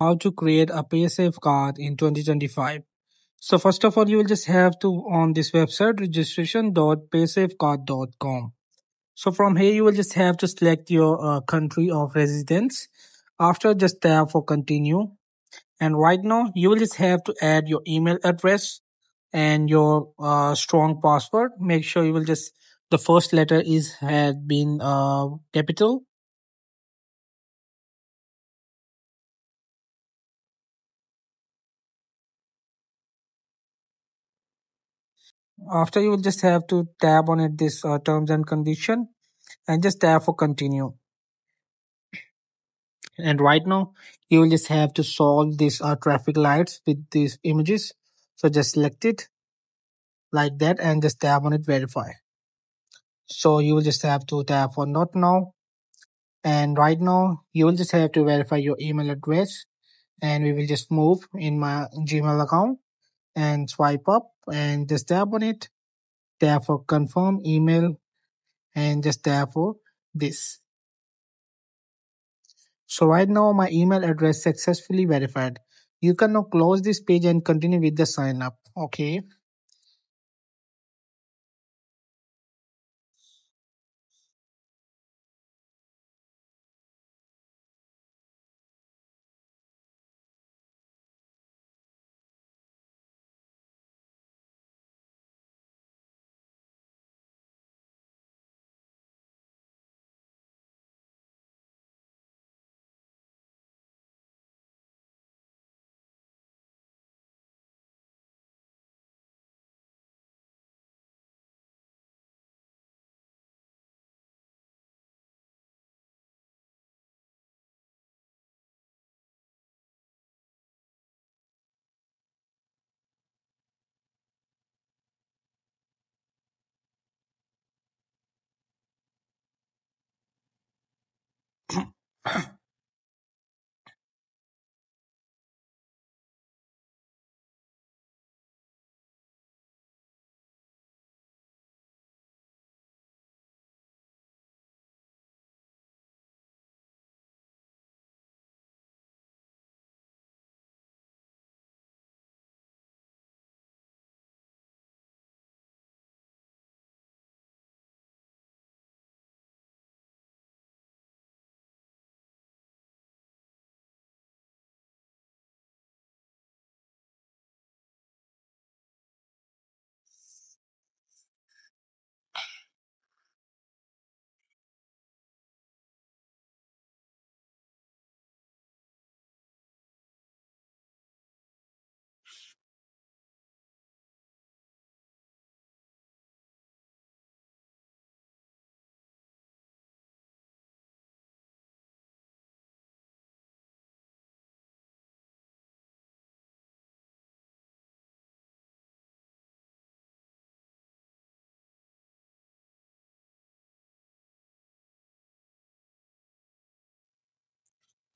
how to create a PaySafeCard in 2025. So first of all, you will just have to on this website registration.paysafecard.com. So from here, you will just have to select your country of residence. After, just tap for continue. And right now, you will just have to add your email address and your strong password. Make sure you will just the first letter is had been capital. After, you will just have to tab on it this terms and condition and just tap for continue. And right now, you will just have to solve these traffic lights with these images. So just select it like that and just tap on it verify. So you will just have to tap for not now. And right now, you will just have to verify your email address. And we will just move in my Gmail account and swipe up and just tap on it. Tap for confirm email and just tap for this. So right now my email address successfully verified. You can now close this page and continue with the sign up. Okay.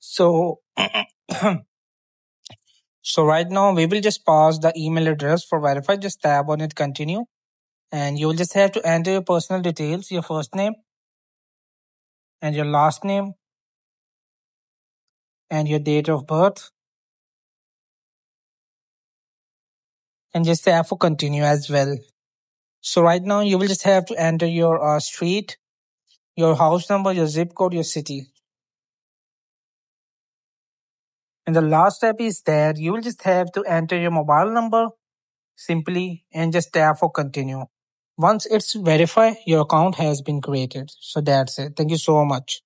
So so right now we will just pass the email address for verify. Just tab on it, continue. And you will just have to enter your personal details, your first name and your last name and your date of birth. And just tap for continue as well. So right now you will just have to enter your street, your house number, your zip code, your city. And the last step is that you will just have to enter your mobile number simply and just tap for continue. Once it's verified, your account has been created. So that's it. Thank you so much.